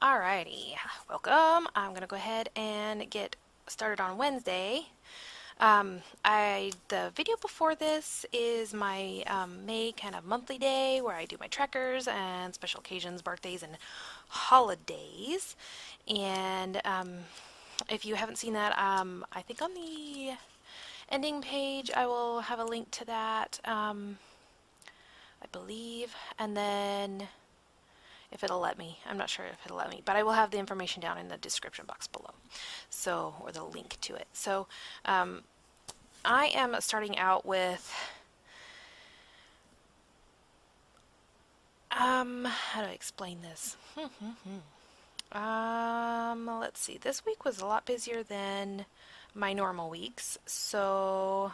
Alrighty, welcome. I'm gonna go ahead and get started on Wednesday. The video before this is my May kind of monthly day where I do my trackers and special occasions, birthdays, and holidays. And if you haven't seen that, I think on the ending page I will have a link to that, I believe. And then if it'll let me. I'm not sure if it'll let me, but I will have the information down in the description box below, so, or the link to it. So I am starting out with how do I explain this? Let's see. This week was a lot busier than my normal weeks, so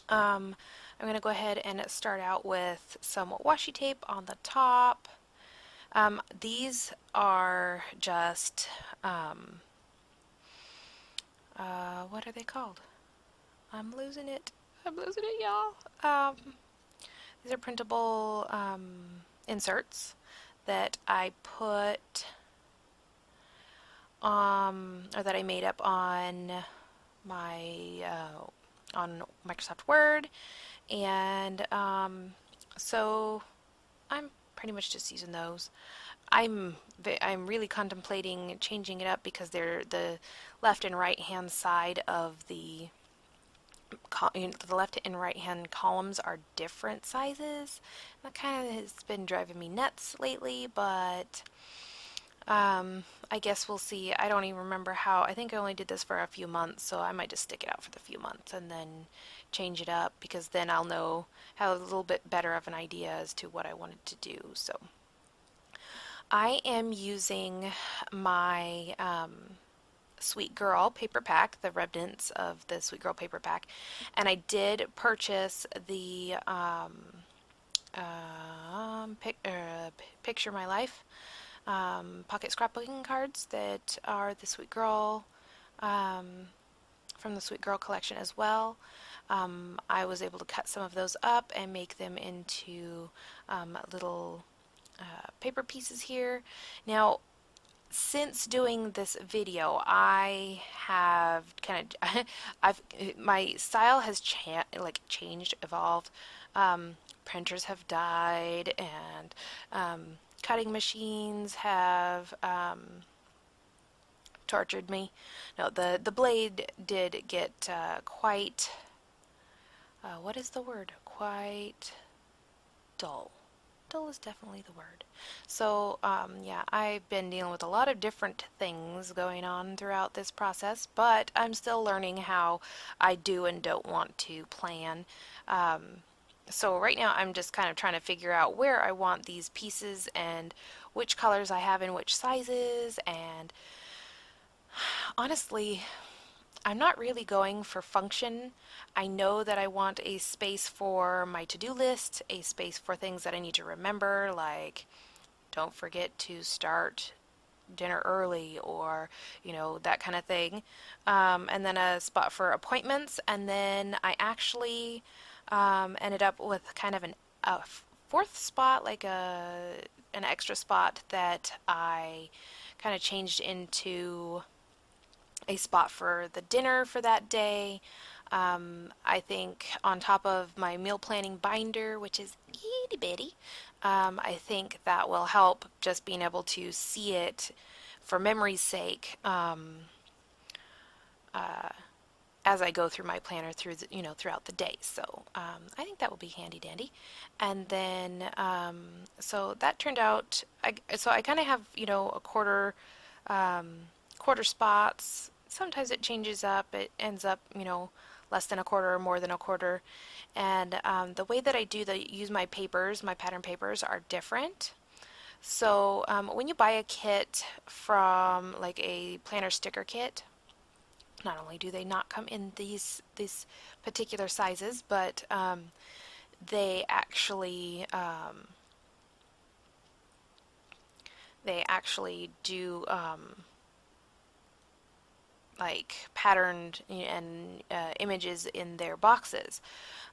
I'm going to go ahead and start out with some washi tape on the top. These are just, what are they called? I'm losing it. I'm losing it, y'all. These are printable inserts that I put, or that I made up on my, on Microsoft Word, and so I'm pretty much just using those. I'm really contemplating changing it up because they're the left and right hand side of the left and right hand columns are different sizes. That kind of has been driving me nuts lately, but I guess we'll see. I don't even remember how. I think I only did this for a few months, so I might just stick it out for the few months and then change it up, because then I'll know, have a little bit better of an idea as to what I wanted to do. So I am using my Sweet Girl paper pack, the remnants of the Sweet Girl paper pack, and I did purchase the Picture My Life pocket scrapbooking cards that are the Sweet Girl, from the Sweet Girl collection as well. I was able to cut some of those up and make them into little paper pieces here. Now, since doing this video, I have kind of, my style has changed, evolved. Printers have died, and cutting machines have tortured me. No, the blade did get quite, what is the word? Quite dull. Dull is definitely the word. So, yeah, I've been dealing with a lot of different things going on throughout this process, but I'm still learning how I do and don't want to plan. So right now I'm just kind of trying to figure out where I want these pieces and which colors I have in which sizes, and honestly, I'm not really going for function. I know that I want a space for my to-do list, a space for things that I need to remember, like don't forget to start dinner early, or that kind of thing, and then a spot for appointments. And then I actually ended up with kind of a fourth spot, like an extra spot that I kind of changed into a spot for the dinner for that day. I think on top of my meal planning binder, which is itty bitty, I think that will help just being able to see it for memory's sake, as I go through my planner throughout the day. So I think that will be handy dandy. And then so that turned out. So I kind of have a quarter spots. Sometimes it changes up. It ends up less than a quarter or more than a quarter. And the way that I use my papers, my pattern papers, are different. So when you buy a kit from like a planner sticker kit, not only do they not come in these particular sizes, but they actually do like patterned and images in their boxes,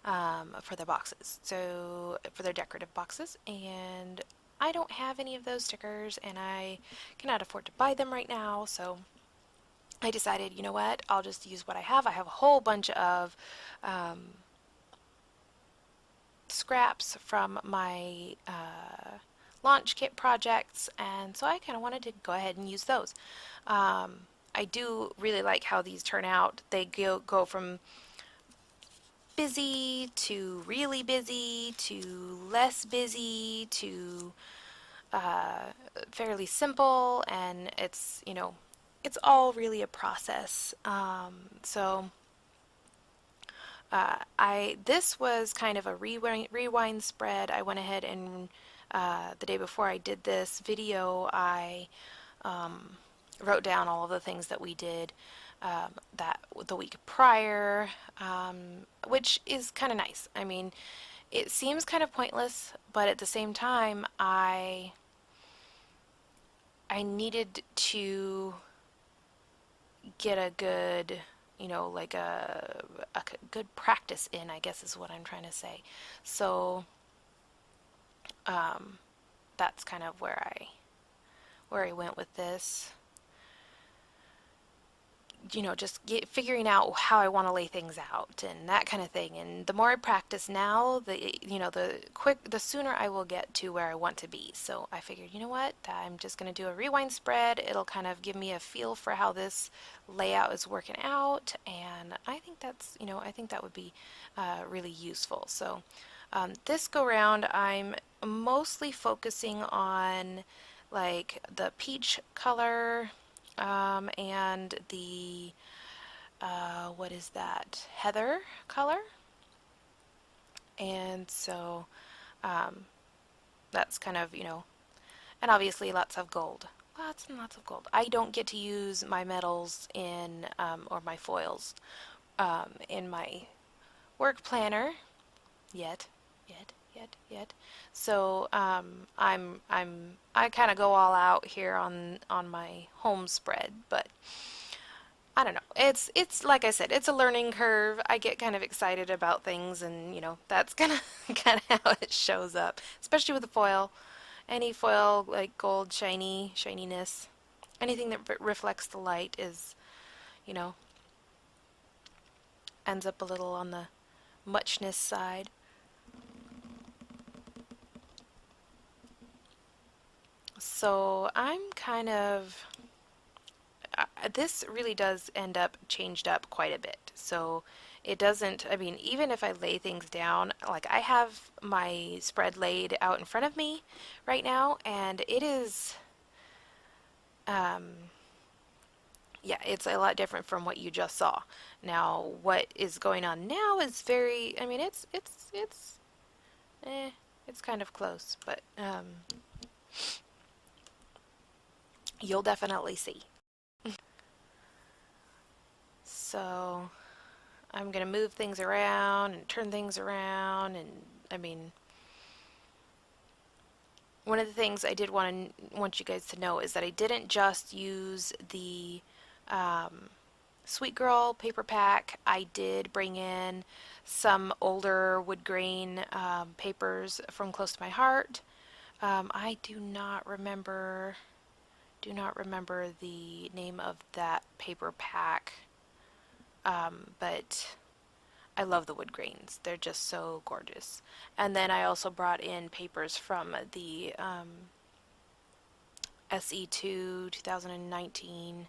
for their boxes, so for their decorative boxes. And I don't have any of those stickers and I cannot afford to buy them right now, so I decided, you know what, I'll just use what I have. I have a whole bunch of um, scraps from my launch kit projects, and so I kind of wanted to go ahead and use those. Um, I do really like how these turn out. They go from busy to really busy to less busy to uh, fairly simple, and it's, it's all really a process. I this was kind of a rewind spread. I went ahead and the day before I did this video, I um, wrote down all of the things that we did that the week prior, um, which is kind of nice. I mean, it seems kind of pointless, but at the same time, I needed to get a good, like a good practice in, I guess is what I'm trying to say. So um, that's kind of where I went with this. Just figuring out how I want to lay things out and that kind of thing. And the more I practice now, the sooner I will get to where I want to be. So I figured, you know what, I'm just going to do a rewind spread. It'll kind of give me a feel for how this layout is working out. And I think I think that would be really useful. So this go round, I'm mostly focusing on like the peach color and the what is that? Heather color. And so um, that's kind of, and obviously lots of gold. Lots and lots of gold. I don't get to use my metals or my foils in my work planner yet. Yet. So I kind of go all out here on my home spread, but I don't know. It's like I said, it's a learning curve. I get kind of excited about things, and that's kind of kind of how it shows up, especially with the foil. Any foil like gold shininess, anything that reflects the light is, you know, ends up a little on the muchness side. So I'm kind of this really does end up changed up quite a bit. So it doesn't, I mean, even if I lay things down, like I have my spread laid out in front of me right now, and it is, um, yeah, it's a lot different from what you just saw. Now, what is going on now is very, I mean, eh, it's kind of close, but you'll definitely see. So I'm gonna move things around and turn things around, and I mean, one of the things I did want you guys to know is that I didn't just use the um, Sweet Girl paper pack. I did bring in some older wood grain papers from Close to My Heart. I do not remember the name of that paper pack, but I love the wood grains. They're just so gorgeous. And then I also brought in papers from the SE2 2019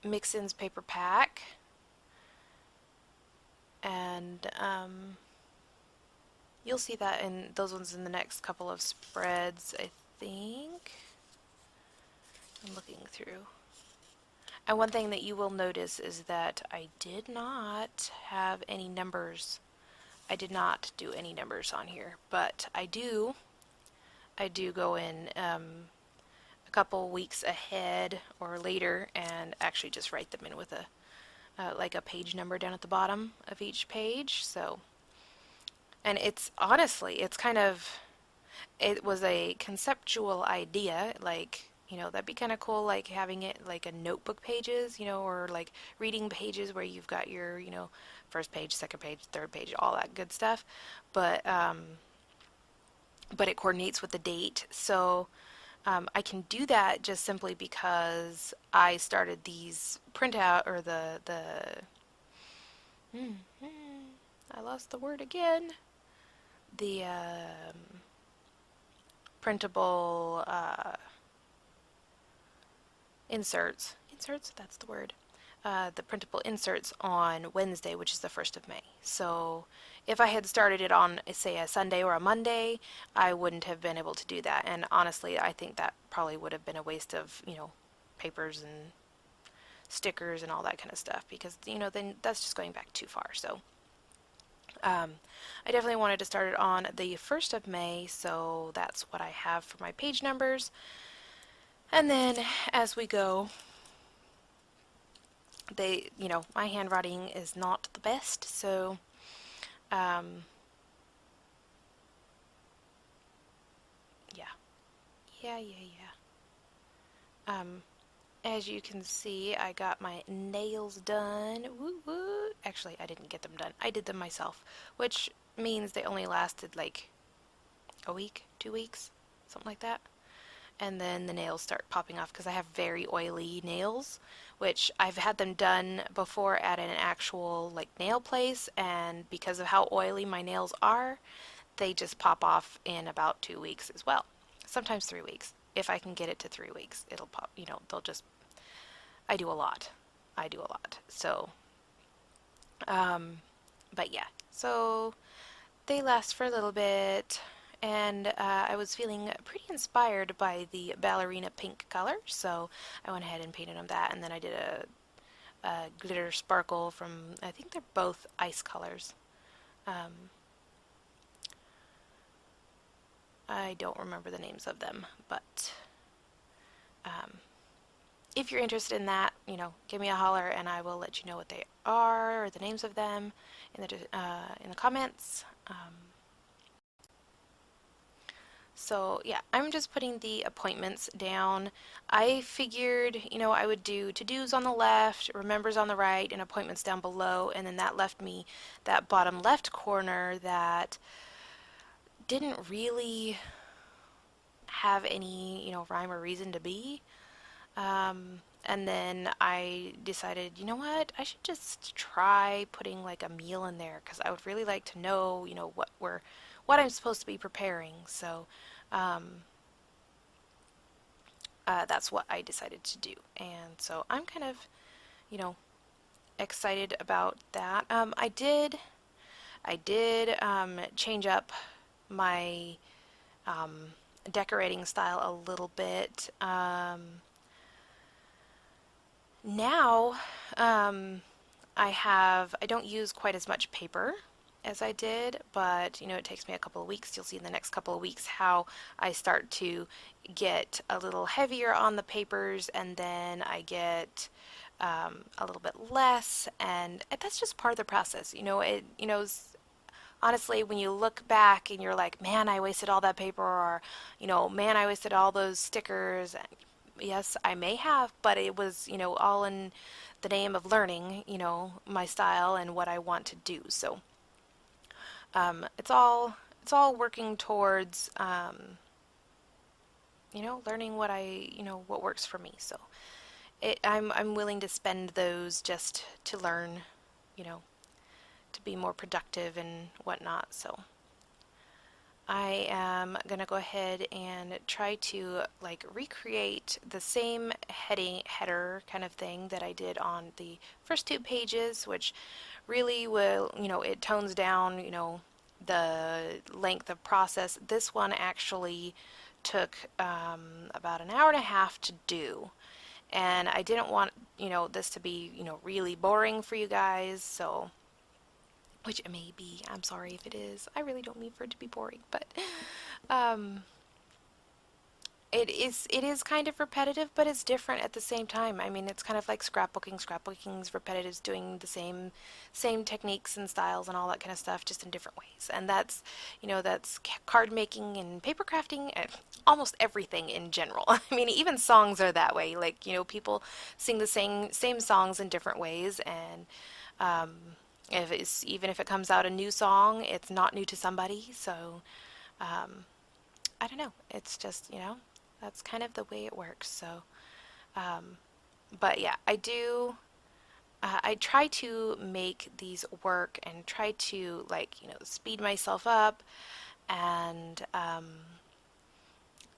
Mix-Ins paper pack. And you'll see that in those ones in the next couple of spreads, I think. I'm looking through. And one thing that you will notice is that I did not have any numbers. I did not do any numbers on here, but I do go in a couple weeks ahead or later and actually just write them in with a like a page number down at the bottom of each page. So, and it's honestly, it was a conceptual idea, like, that'd be kind of cool, like having it like a notebook pages, or like reading pages where you've got your, first page, second page, third page, all that good stuff. But but it coordinates with the date. So I can do that just simply because I started these printout or hmm, I lost the word again. The printable inserts. Inserts, that's the word. The printable inserts on Wednesday, which is the 1st of May. So if I had started it on, say, a Sunday or a Monday, I wouldn't have been able to do that. And honestly, I think that probably would have been a waste of, papers and stickers and all that kind of stuff because, then that's just going back too far. So um, I definitely wanted to start it on the 1st of May, so that's what I have for my page numbers. And then as we go, my handwriting is not the best, so um, yeah, yeah. As you can see, I got my nails done. Woo woo. Actually, I didn't get them done. I did them myself, which means they only lasted like a week, 2 weeks, something like that. And then the nails start popping off because I have very oily nails, which I've had them done before at an actual like nail place, and because of how oily my nails are, they just pop off in about 2 weeks as well. Sometimes 3 weeks. If I can get it to 3 weeks, it'll pop, they'll just, I do a lot. I do a lot. So, um, but yeah, so they last for a little bit, and I was feeling pretty inspired by the ballerina pink color, so I went ahead and painted on that, and then I did a glitter sparkle from, I think they're both ice colors. Um, I don't remember the names of them, but um, if you're interested in that, give me a holler and I will let you know what they are or the names of them in the comments. So yeah, I'm just putting the appointments down. I figured, I would do to-dos on the left, remembers on the right, and appointments down below, and then that left me that bottom left corner that didn't really have any, rhyme or reason to be. And then I decided, you know what, I should just try putting like a meal in there because I would really like to know, what I'm supposed to be preparing. So, um, that's what I decided to do. And so I'm kind of, you know, excited about that. I did change up my um, decorating style a little bit. Now, um, I don't use quite as much paper as I did, but it takes me a couple of weeks. You'll see in the next couple of weeks how I start to get a little heavier on the papers, and then I get a little bit less, and that's just part of the process. Honestly, when you look back and you're like, man, I wasted all that paper, or, man, I wasted all those stickers. Yes, I may have, but it was, all in the name of learning, my style and what I want to do. So, it's all working towards, learning what works for me. So, I'm willing to spend those just to learn, you know, to be more productive and whatnot. So I am gonna go ahead and try to like recreate the same header kind of thing that I did on the first 2 pages, which really will, it tones down, the length of process. This one actually took about an hour and a half to do, and I didn't want, this to be, really boring for you guys, so which it may be. I'm sorry if it is. I really don't mean for it to be boring, but um, it is kind of repetitive, but it's different at the same time. I mean, it's kind of like scrapbooking. Scrapbooking's repetitive, doing the same techniques and styles and all that kind of stuff, just in different ways. And that's card making and paper crafting, almost everything in general. I mean, even songs are that way. Like, people sing the same songs in different ways, and um, even if it comes out a new song, it's not new to somebody. So, um, I don't know. It's just, that's kind of the way it works. So, um, but yeah, I do. I try to make these work and try to, like, speed myself up. And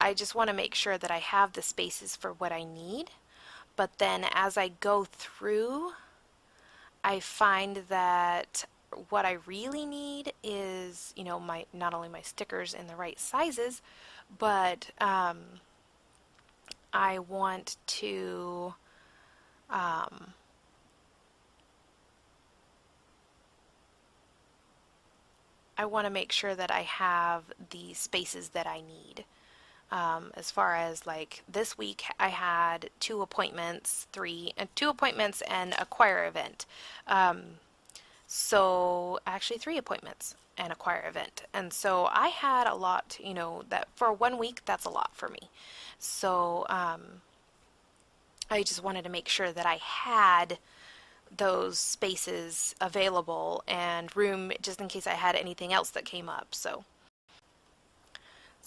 I just want to make sure that I have the spaces for what I need. But then as I go through, I find that what I really need is, my not only my stickers in the right sizes, but I want to um, I want to make sure that I have the spaces that I need. As far as like this week, I had two appointments and a choir event. Um, so actually three appointments and a choir event. And so I had a lot, that for 1 week, that's a lot for me. So I just wanted to make sure that I had those spaces available and room just in case I had anything else that came up. So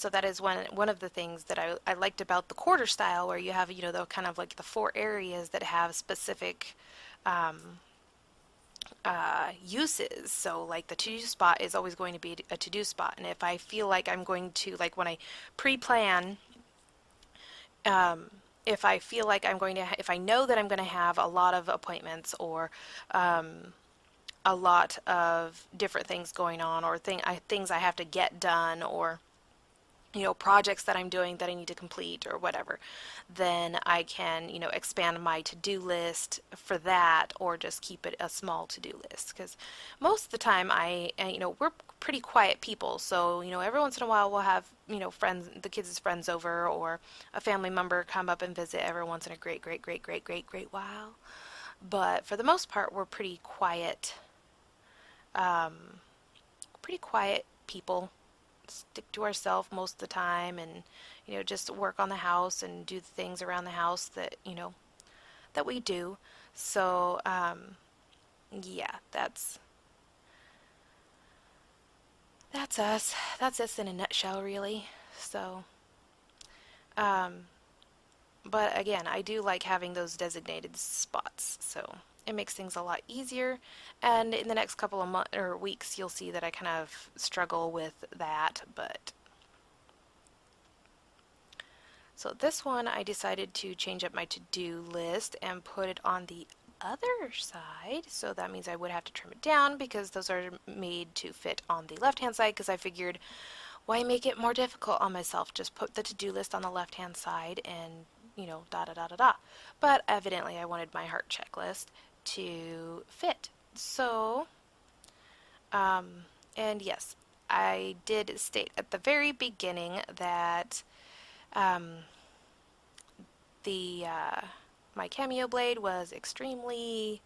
that is one of the things that I liked about the quarter style, where you have, the kind of like the four areas that have specific um, uses. So like the to-do spot is always going to be a to-do spot. And if I feel like I'm going to, like when I pre-plan, um, if I feel like I'm going to, if I know that I'm going to have a lot of appointments or a lot of different things going on, or things I have to get done, or projects that I'm doing that I need to complete or whatever, then I can, expand my to-do list for that, or just keep it a small to-do list. Because most of the time we're pretty quiet people. So, every once in a while we'll have, friends, the kids' friends over, or a family member come up and visit every once in a great, great, great, great, great, great while. But for the most part, we're um, pretty quiet people, stick to ourselves most of the time, and just work on the house and do the things around the house that that we do. So yeah, that's us. That's us in a nutshell, really. So um, but again, I do like having those designated spots, so it makes things a lot easier. And in the next couple of months or weeks, you'll see that I kind of struggle with that. But so this one, I decided to change up my to-do list and put it on the other side. So that means I would have to trim it down, because those are made to fit on the left-hand side, because I figured, why make it more difficult on myself? Just put the to-do list on the left-hand side and, da da da da da. But evidently I wanted my heart checklist to fit. So, um, and yes, I did state at the very beginning that um, the my cameo blade was extremely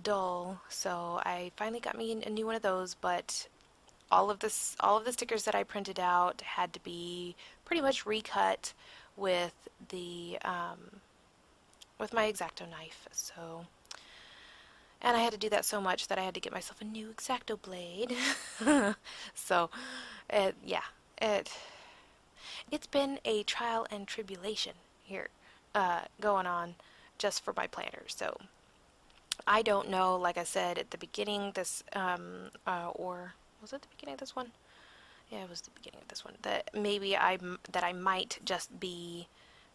dull, so I finally got me a new one of those. But all of the stickers that I printed out had to be pretty much recut with the with my X-Acto knife. So, and I had to do that so much that I had to get myself a new X-Acto blade. So, yeah, it it's been a trial and tribulation here going on just for my planner. So I don't know, like I said at the beginning, or was it the beginning of this one? Yeah, it was the beginning of this one. That I might just be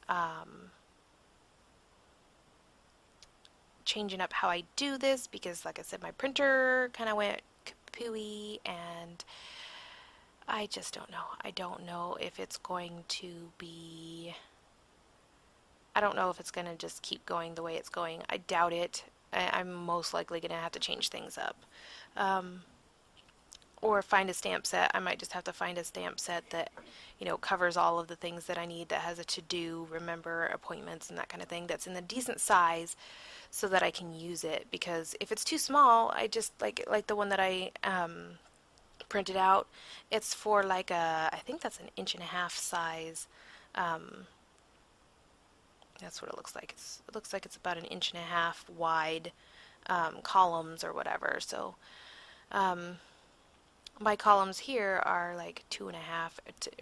um, changing up how I do this, because, like I said, my printer kind of went kapooey, and I just don't know. I don't know if it's going to be. I don't know if it's going to just keep going the way it's going. I doubt it. I'm most likely going to have to change things up. Um, or find a stamp set. I might just have to find a stamp set that, covers all of the things that I need, that has a to-do, remember, appointments, and that kind of thing, that's in a decent size, so that I can use it. Because if it's too small, I just like the one that I printed out. It's for like I think that's an inch and a half size. Um, that's what it looks like. It looks like it's about an inch and a half wide columns or whatever. So um, my columns here are like 2.5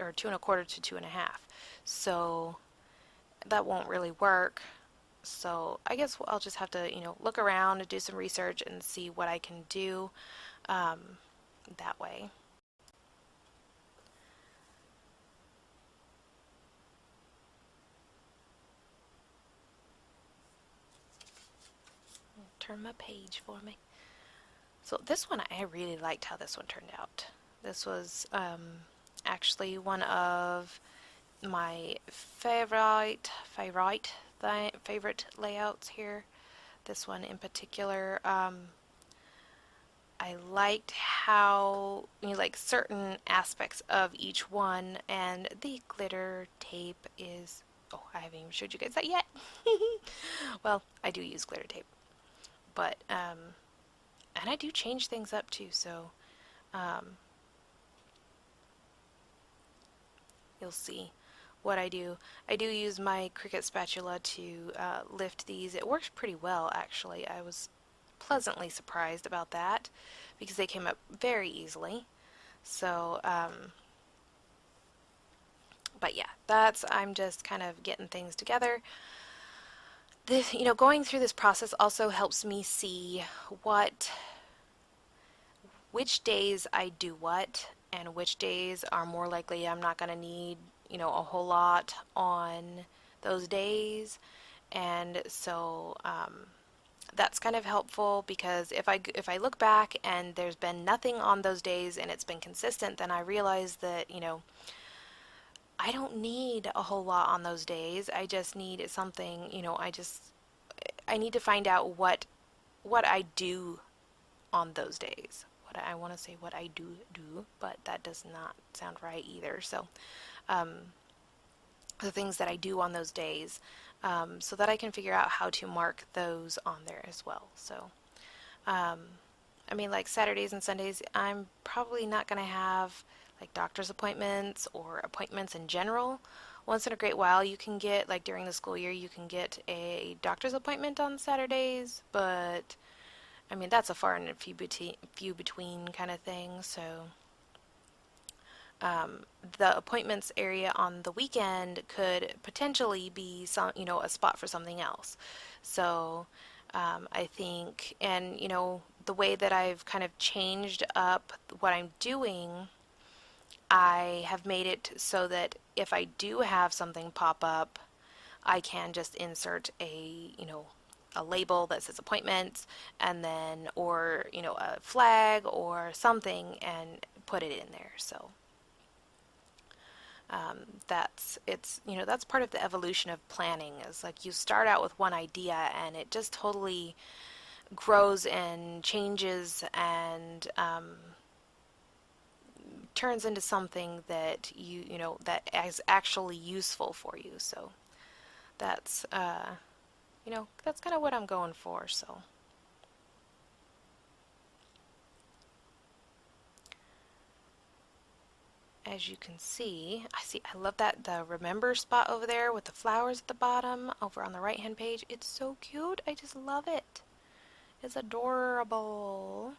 or 2.25 to 2.5. So that won't really work. So I guess I'll just have to, look around and do some research and see what I can do um, that way. Turn my page for me. So this one, I really liked how this one turned out. This was actually one of my favorite layouts here. This one in particular, I liked how like certain aspects of each one, and the glitter tape is. Oh, I haven't even showed you guys that yet. Well, I do use glitter tape, but and I do change things up too. So um, you'll see what I do. I do use my Cricut spatula to lift these. It works pretty well, actually. I was pleasantly surprised about that because they came up very easily. So, but yeah, I'm just kind of getting things together. This, going through this process also helps me see which days I do what and which days are more likely I'm not going to need, a whole lot on those days. And so that's kind of helpful because if I look back and there's been nothing on those days and it's been consistent, then I realize that, I don't need a whole lot on those days. I just need something, I need to find out what I do on those days. What I want to say what I do, but that does not sound right either. So, um, the things that I do on those days, so that I can figure out how to mark those on there as well. So, um, I mean, like Saturdays and Sundays, I'm probably not going to have like doctor's appointments or appointments in general. Once in a great while, you can get, like during the school year, you can get a doctor's appointment on Saturdays, but I mean, that's a far and few between kind of thing. So, um, the appointments area on the weekend could potentially be a spot for something else. So, I think, and the way that I've kind of changed up what I'm doing, I have made it so that if I do have something pop up, I can just insert a label that says appointments and then, or, a flag or something and put it in there. So, that's part of the evolution of planning is like you start out with one idea and it just totally grows and changes and turns into something that that is actually useful for you. So that's that's kind of what I'm going for. So as you can see, I love that the remember spot over there with the flowers at the bottom over on the right hand page. It's so cute. I just love it. It's adorable.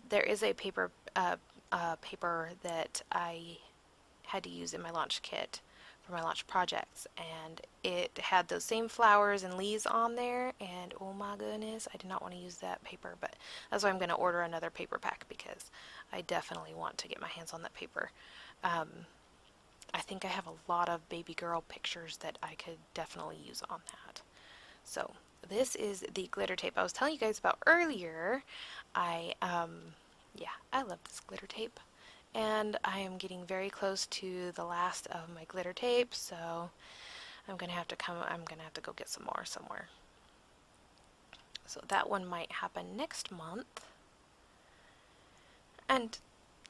There is a paper that I had to use in my launch kit for my launch projects, and it had those same flowers and leaves on there, and oh my goodness, I did not want to use that paper, but that's why I'm going to order another paper pack because I definitely want to get my hands on that paper. Um, I think I have a lot of baby girl pictures that I could definitely use on that. So this is the glitter tape I was telling you guys about earlier. Yeah, I love this glitter tape. And I am getting very close to the last of my glitter tape, so I'm gonna have to go get some more somewhere. So that one might happen next month. And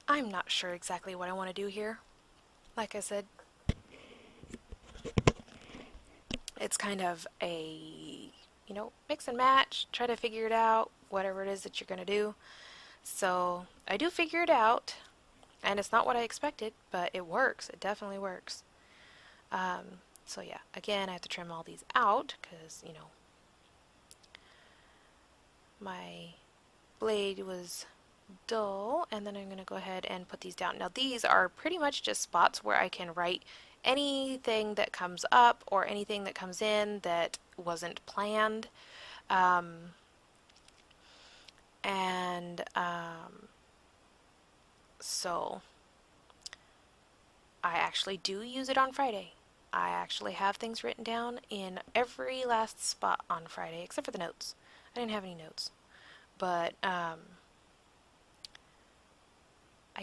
I'm not sure exactly what I want to do here. Like I said, it's kind of a, mix and match, try to figure it out, whatever it is that you're gonna do. So I do figure it out, and it's not what I expected, but it works. It definitely works. So yeah, again, I have to trim all these out because, my blade was dull, and then I'm going to go ahead and put these down. Now these are pretty much just spots where I can write anything that comes up or anything that comes in that wasn't planned. Um, and so I actually do use it on Friday. I actually have things written down in every last spot on Friday, except for the notes. I didn't have any notes, but I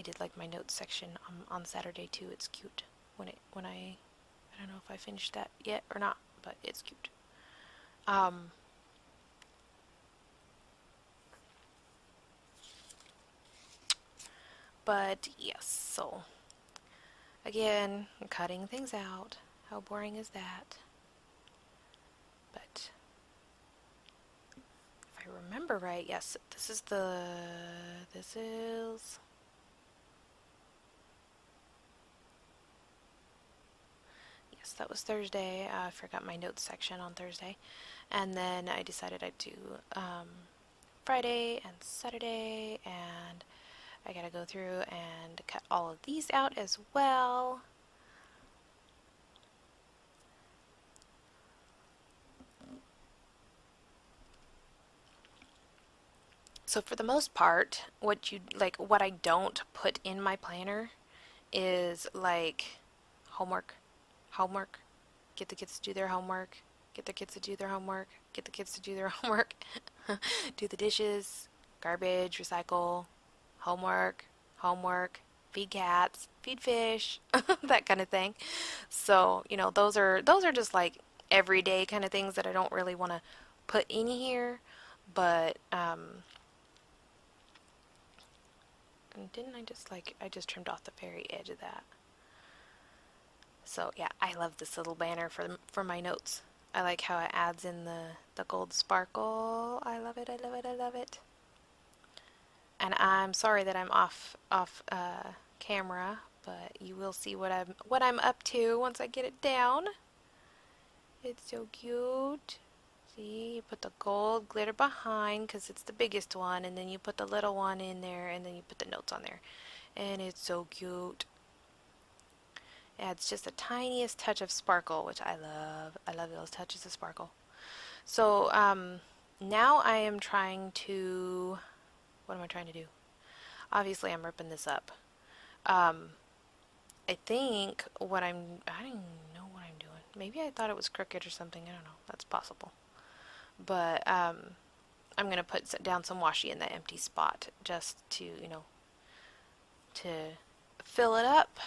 did like my notes section on Saturday too. It's cute when I don't know if I finished that yet or not, but it's cute. Um, but yes, so again, cutting things out. How boring is that? But if I remember right, yes, this is, yes, that was Thursday. I forgot my notes section on Thursday. And then I decided I'd do Friday and Saturday, and I gotta go through and cut all of these out as well. So for the most part, what I don't put in my planner is like homework, homework, get the kids to do their homework, get the kids to do their homework, get the kids to do their homework, do the dishes, garbage, recycle, homework, homework, feed cats, feed fish, that kind of thing. So, those are just like everyday kind of things that I don't really want to put in here, but didn't I just I just trimmed off the very edge of that. So, yeah, I love this little banner for my notes. I like how it adds in the gold sparkle. I love it. I love it. I love it. And I'm sorry that I'm off camera, but you will see what I'm up to once I get it down. It's so cute. See, you put the gold glitter behind because it's the biggest one, and then you put the little one in there, and then you put the notes on there. And it's so cute. It adds just the tiniest touch of sparkle, which I love. I love those touches of sparkle. So, now I am trying to, what am I trying to do? Obviously, I'm ripping this up. Um, I think I don't even know what I'm doing. Maybe I thought it was crooked or something. I don't know. That's possible. But I'm going to put down some washi in that empty spot just to fill it up.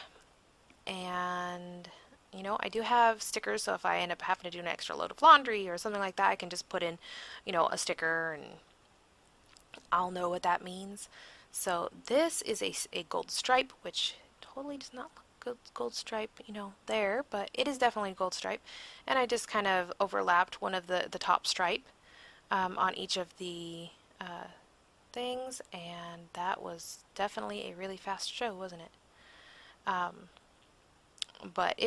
And, I do have stickers, so if I end up having to do an extra load of laundry or something like that, I can just put in, a sticker and I'll know what that means. So this is a gold stripe, which totally does not look gold stripe, there, but it is definitely gold stripe. And I just kind of overlapped one of the top stripe on each of the things, and that was definitely a really fast show, wasn't it? Um, but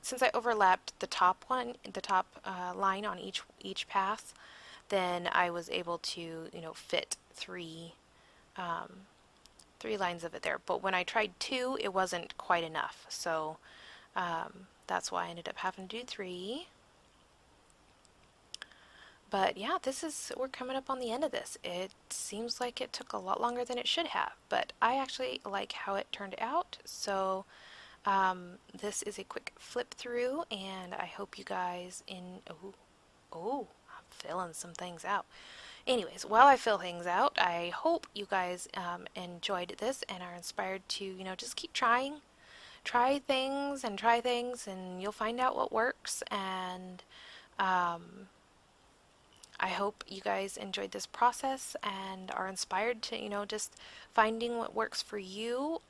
since I overlapped the top one, the top line on each pass, then I was able to fit um, three lines of it there. But when I tried two, it wasn't quite enough, so that's why I ended up having to do three. But yeah, we're coming up on the end of this. It seems like it took a lot longer than it should have, but I actually like how it turned out. So this is a quick flip through, and I hope you guys I'm filling some things out. Anyways, while I fill things out, I hope you guys enjoyed this and are inspired to, just keep try things, and you'll find out what works. And um, I hope you guys enjoyed this process and are inspired to, just finding what works for you.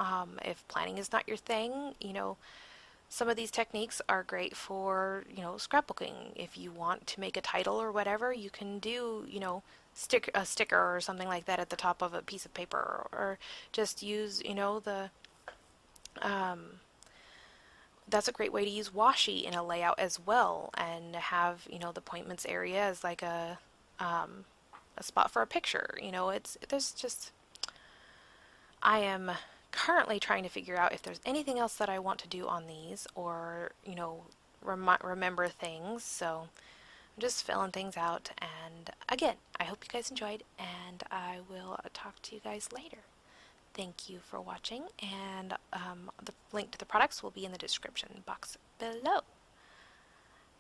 If planning is not your thing, some of these techniques are great for, scrapbooking. If you want to make a title or whatever, you can do, stick a sticker or something like that at the top of a piece of paper, or just use, um, that's a great way to use washi in a layout as well, and have, the appointments area as like um, a spot for a picture. There's just I am currently trying to figure out if there's anything else that I want to do on these or, remember things. So I'm just filling things out. And again, I hope you guys enjoyed, and I will talk to you guys later. Thank you for watching, and the link to the products will be in the description box below.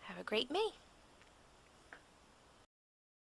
Have a great May.